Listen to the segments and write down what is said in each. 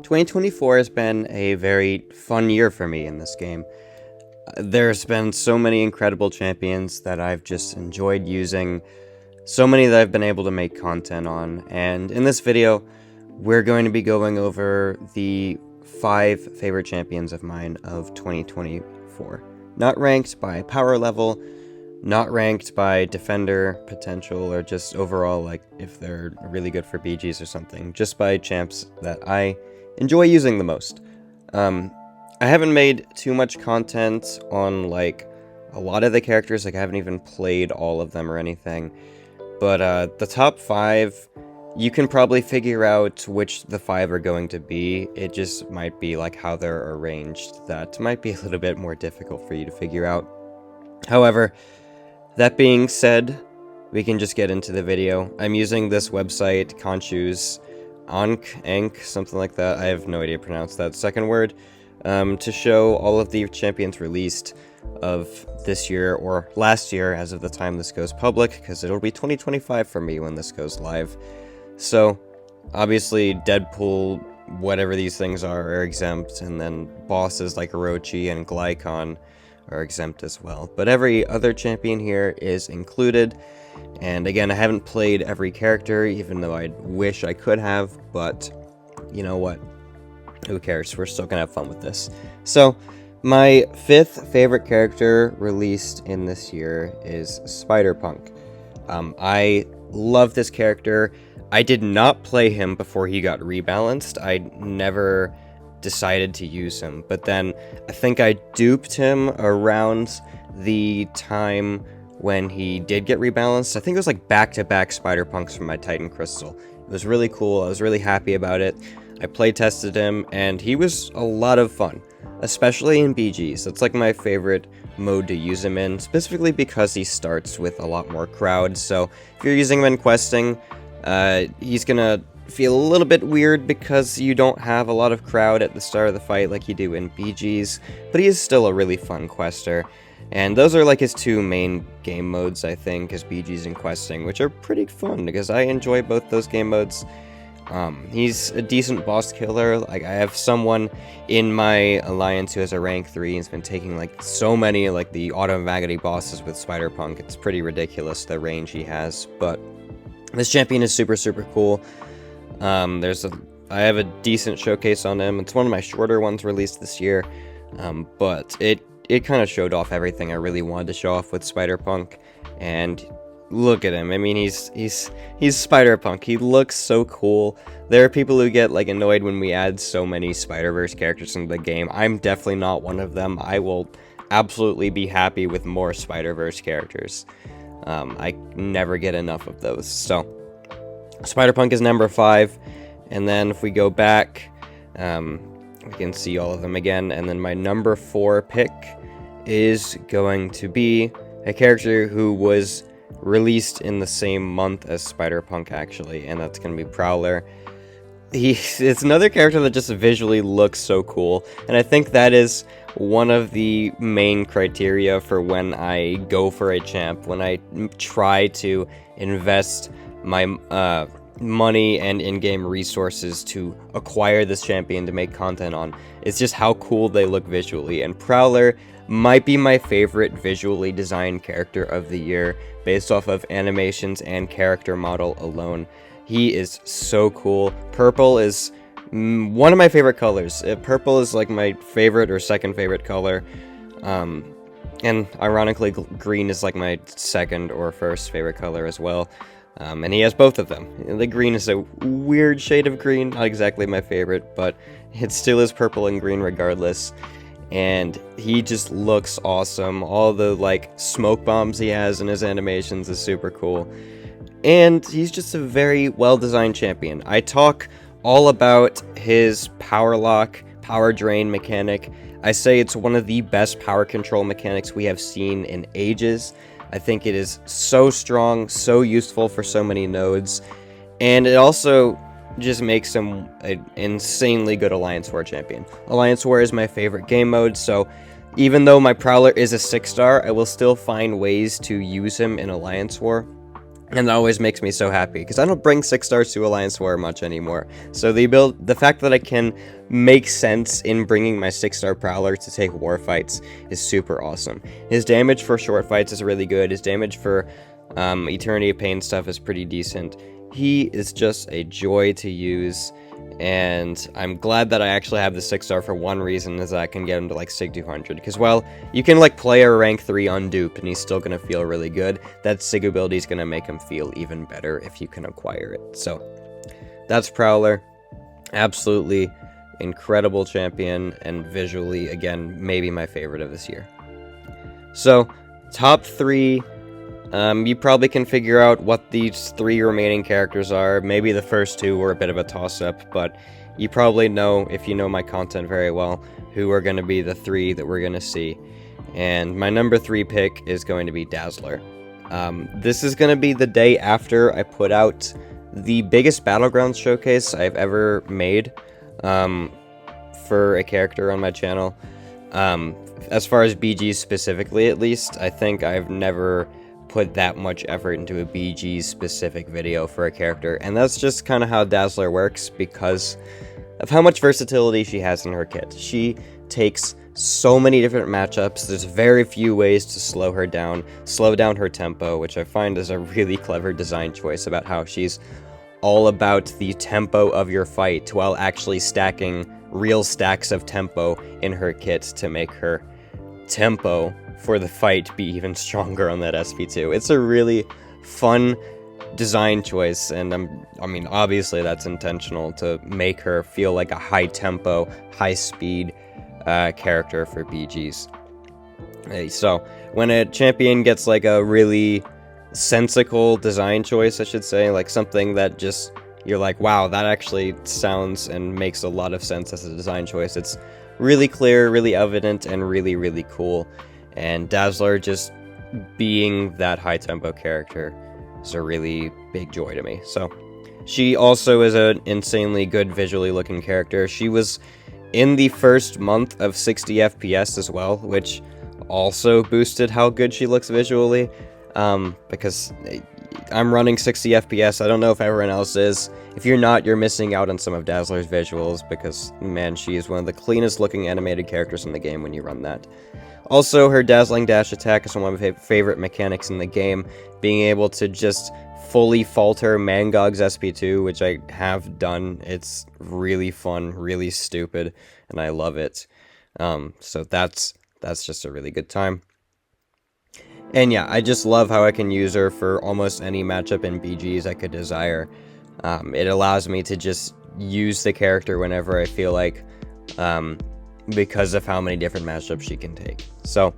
2024 has been a very fun year for me in this game. There's been so many incredible champions that I've just enjoyed using, so many that I've been able to make content on, and in this video, we're going to be going over the 5 favorite champions of mine of 2024. Not ranked by power level, not ranked by defender potential, or just overall, like, if they're really good for BGs or something, just by champs that I enjoy using the most. I haven't made too much content on, like, a lot of the characters, like, I haven't even played all of them or anything, but, the top 5, you can probably figure out which the 5 are going to be. It just might be, like, how they're arranged that might be a little bit more difficult for you to figure out. However, that being said, we can just get into the video. I'm using this website, Conchoose, Enc, something like that. I have no idea how to pronounce that second word, to show all of the champions released of this year, or last year as of the time this goes public, because it'll be 2025 for me when this goes live. So, obviously, Deadpool, whatever these things are exempt, and then bosses like Orochi and Glycon are exempt as well. But every other champion here is included, and again, I haven't played every character, even though I wish I could have, but you know what? Who cares? We're still gonna have fun with this. So, my 5th favorite character released in this year is Spider-Punk. I love this character. I did not play him before he got rebalanced. I never decided to use him, but then I think I duped him around the time when he did get rebalanced. I think it was like back-to-back Spider-Punks from my Titan Crystal. It was really cool. I was really happy about it. I play-tested him, and he was a lot of fun, especially in BGs. That's like my favorite mode to use him in, specifically because he starts with a lot more crowd. So if you're using him in questing, he's gonna feel a little bit weird because you don't have a lot of crowd at the start of the fight like you do in BGs, but he is still a really fun quester. And those are like his 2 main game modes, I think, is BGs and questing, which are pretty fun because I enjoy both those game modes. He's a decent boss killer. Like, I have someone in my alliance who has a rank 3 and has been taking like so many like the Automagity bosses with Spider-Punk. It's pretty ridiculous the range he has, but this champion is super cool. I have a decent showcase on him. It's one of my shorter ones released this year, but it kind of showed off everything I really wanted to show off with Spider-Punk, and look at him. I mean, he's Spider-Punk. He looks so cool. There are people who get like annoyed when we add so many Spider-Verse characters into the game. I'm definitely not one of them. I will absolutely be happy with more Spider-Verse characters. I never get enough of those. So, Spider-Punk is number 5, and then if we go back, we can see all of them again, and then my number 4 pick is going to be a character who was released in the same month as Spider-Punk, actually, and that's going to be Prowler. It's another character that just visually looks so cool, and I think that is one of the main criteria for when I go for a champ, when I try to invest my money and in-game resources to acquire this champion to make content on. It's just how cool they look visually, and Prowler might be my favorite visually designed character of the year based off of animations and character model alone. He is so cool. Purple is one of my favorite colors. Purple is like my favorite or second favorite color, and ironically green is like my second or first favorite color as well. And he has both of them. The green is a weird shade of green, not exactly my favorite, but it still is purple and green regardless. And he just looks awesome. All the like smoke bombs he has in his animations is super cool. And he's just a very well-designed champion. I talk all about his power lock, power drain mechanic. I say it's one of the best power control mechanics we have seen in ages. I think it is so strong, so useful for so many nodes, and it also just makes him an insanely good Alliance War champion. Alliance War is my favorite game mode, so even though my Prowler is a 6-star, I will still find ways to use him in Alliance War. And that always makes me so happy, because I don't bring 6 stars to Alliance War much anymore. So the fact that I can make sense in bringing my 6-star Prowler to take war fights is super awesome. His damage for short fights is really good. His damage for Eternity of Pain stuff is pretty decent. He is just a joy to use, and I'm glad that I actually have the 6-star for one reason, is that I can get him to like Sig 200, because, well, you can like play a rank 3 undupe and he's still going to feel really good. That Sig ability is going to make him feel even better if you can acquire it. So that's Prowler. Absolutely incredible champion, and visually, again, maybe my favorite of this year. So top 3. You probably can figure out what these 3 remaining characters are. Maybe the first 2 were a bit of a toss-up, but you probably know, if you know my content very well, who are going to be the 3 that we're going to see. And my number 3 pick is going to be Dazzler. This is going to be the day after I put out the biggest Battlegrounds showcase I've ever made for a character on my channel. As far as BGs specifically, at least, I think I've never put that much effort into a BG specific video for a character, and that's just kind of how Dazzler works because of how much versatility she has in her kit. She takes so many different matchups. There's very few ways to slow down her tempo, which I find is a really clever design choice about how she's all about the tempo of your fight while actually stacking real stacks of tempo in her kit to make her tempo for the fight be even stronger on that SP2. It's a really fun design choice, and I mean, obviously that's intentional to make her feel like a high tempo, high speed character for BGs. So when a champion gets like a really sensical design choice, I should say, like something that just you're like, wow, that actually sounds and makes a lot of sense as a design choice. It's really clear, really evident, and really, really cool. And Dazzler just being that high-tempo character is a really big joy to me. So, she also is an insanely good visually looking character. She was in the first month of 60 FPS as well, which also boosted how good she looks visually. Because I'm running 60 FPS, I don't know if everyone else is. If you're not, you're missing out on some of Dazzler's visuals, because, man, she is one of the cleanest looking animated characters in the game when you run that. Also, her Dazzling Dash attack is one of my favorite mechanics in the game, being able to just fully falter Mangog's SP2, which I have done. It's really fun, really stupid, and I love it. So that's just a really good time. And yeah, I just love how I can use her for almost any matchup in BGs I could desire. It allows me to just use the character whenever I feel like, because of how many different matchups she can take. So,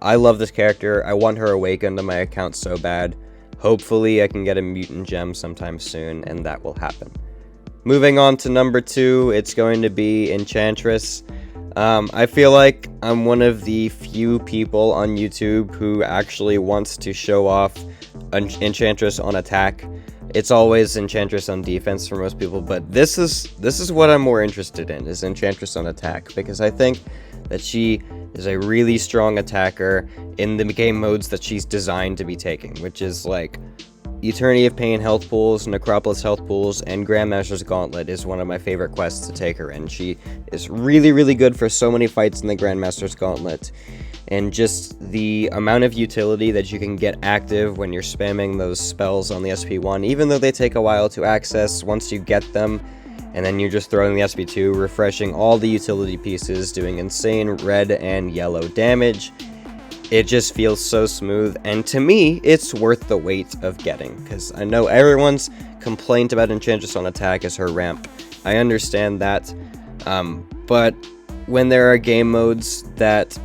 I love this character. I want her awakened on my account so bad. Hopefully, I can get a mutant gem sometime soon, and that will happen. Moving on to number 2, it's going to be Enchantress. I feel like I'm one of the few people on YouTube who actually wants to show off Enchantress on attack. It's always Enchantress on defense for most people, but this is what I'm more interested in, is Enchantress on attack, because I think that she is a really strong attacker in the game modes that she's designed to be taking, which is like Eternity of Pain health pools, Necropolis health pools, and Grandmaster's Gauntlet is one of my favorite quests to take her in. She is really, really good for so many fights in the Grandmaster's Gauntlet, and just the amount of utility that you can get active when you're spamming those spells on the SP1, even though they take a while to access once you get them, and then you're just throwing the SP2, refreshing all the utility pieces, doing insane red and yellow damage. It just feels so smooth, and to me, it's worth the wait of getting, because I know everyone's complaint about Enchantress on attack is her ramp. I understand that, but when there are game modes that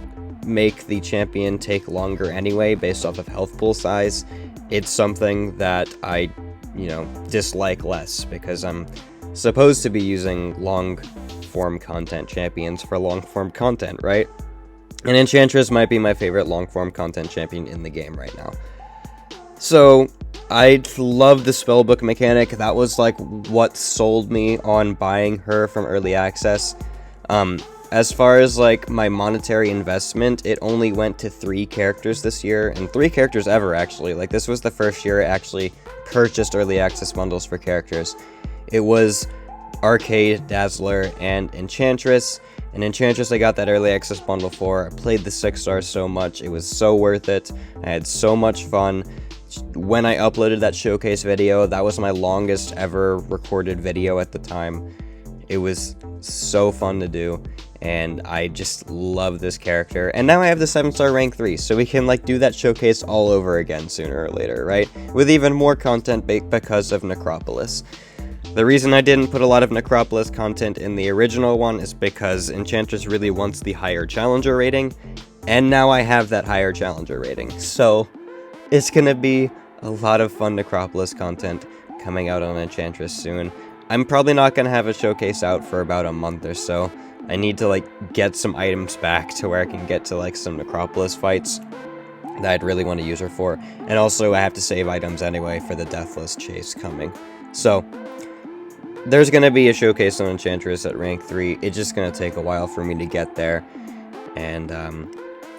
make the champion take longer anyway, based off of health pool size, it's something that I, dislike less, because I'm supposed to be using long-form content champions for long-form content, right? And Enchantress might be my favorite long-form content champion in the game right now. So, I love the spellbook mechanic. That was like what sold me on buying her from early access. as far as like my monetary investment, it only went to 3 characters this year, and 3 characters ever actually. Like, this was the first year I actually purchased early access bundles for characters. It was Arcade, Dazzler, and Enchantress. And Enchantress I got that early access bundle for. I played the 6 stars so much, it was so worth it. I had so much fun. When I uploaded that showcase video, that was my longest ever recorded video at the time. It was so fun to do, and I just love this character. And now I have the 7-star rank 3, so we can like do that showcase all over again sooner or later, right? With even more content because of Necropolis. The reason I didn't put a lot of Necropolis content in the original one is because Enchantress really wants the higher challenger rating, and now I have that higher challenger rating. So it's gonna be a lot of fun Necropolis content coming out on Enchantress soon. I'm probably not gonna have a showcase out for about a month or so. I need to like get some items back to where I can get to like some Necropolis fights that I'd really want to use her for. And also I have to save items anyway for the Deathless Chase coming. So there's gonna be a showcase on Enchantress at rank 3. It's just gonna take a while for me to get there. And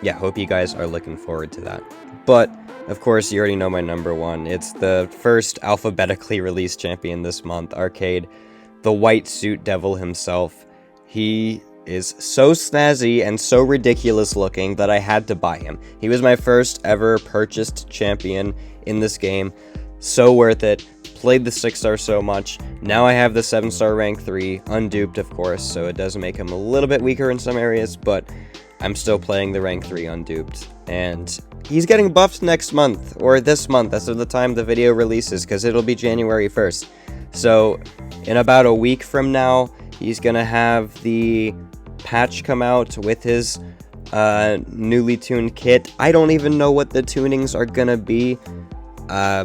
yeah, hope you guys are looking forward to that. But of course, you already know my number 1. It's the first alphabetically released champion this month, Arcade, the white suit devil himself. He is so snazzy and so ridiculous looking that I had to buy him. He was my first ever purchased champion in this game. So worth it. Played the 6-star so much. Now I have the 7-star rank 3, unduped of course, so it does make him a little bit weaker in some areas, but I'm still playing the rank 3 unduped. And he's getting buffed next month, or this month, as of the time the video releases, because it'll be January 1st. So, in about a week from now, he's gonna have the patch come out with his newly tuned kit. I don't even know what the tunings are gonna be,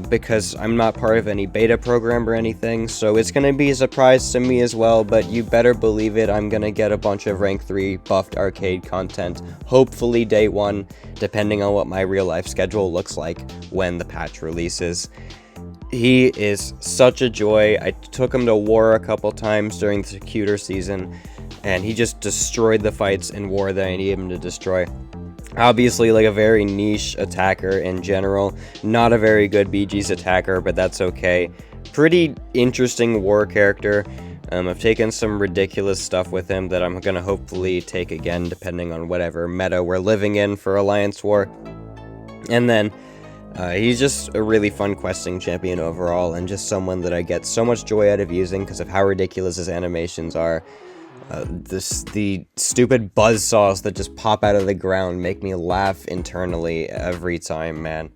because I'm not part of any beta program or anything, so it's gonna be a surprise to me as well, but you better believe it, I'm gonna get a bunch of rank 3 buffed Arcade content, hopefully day 1, depending on what my real life schedule looks like when the patch releases. He is such a joy. I took him to war a couple times during the Cuter season, and he just destroyed the fights in war that I needed him to destroy. Obviously, like a very niche attacker in general. Not a very good BG's attacker, but that's okay. Pretty interesting war character. I've taken some ridiculous stuff with him that I'm gonna hopefully take again, depending on whatever meta we're living in for Alliance War. And then, he's just a really fun questing champion overall, and just someone that I get so much joy out of using because of how ridiculous his animations are. The stupid buzzsaws that just pop out of the ground make me laugh internally every time, man.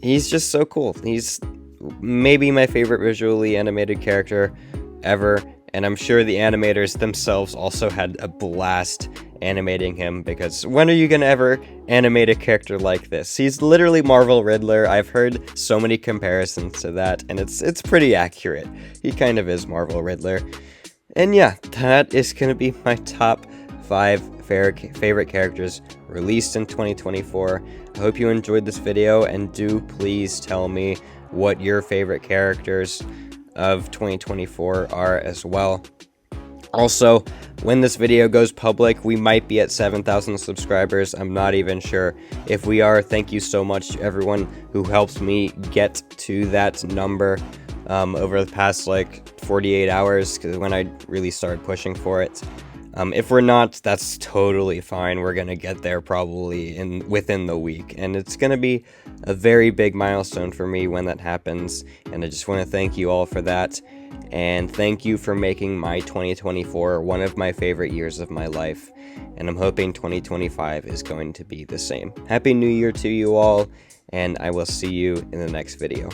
He's just so cool. He's maybe my favorite visually animated character ever, and I'm sure the animators themselves also had a blast animating him, because when are you gonna ever animate a character like this? He's literally Marvel Riddler. I've heard so many comparisons to that, and it's pretty accurate. He kind of is Marvel Riddler. And yeah, that is going to be my top 5 favorite characters released in 2024. I hope you enjoyed this video, and do please tell me what your favorite characters of 2024 are as well. Also, when this video goes public, we might be at 7,000 subscribers. I'm not even sure. If we are, thank you so much to everyone who helped me get to that number over the past like 48 hours, because when I really started pushing for it. If we're not, that's totally fine. We're gonna get there probably within the week, and it's gonna be a very big milestone for me when that happens, and I just want to thank you all for that, and thank you for making my 2024 one of my favorite years of my life, and I'm hoping 2025 is going to be the same. Happy New Year to you all, and I will see you in the next video.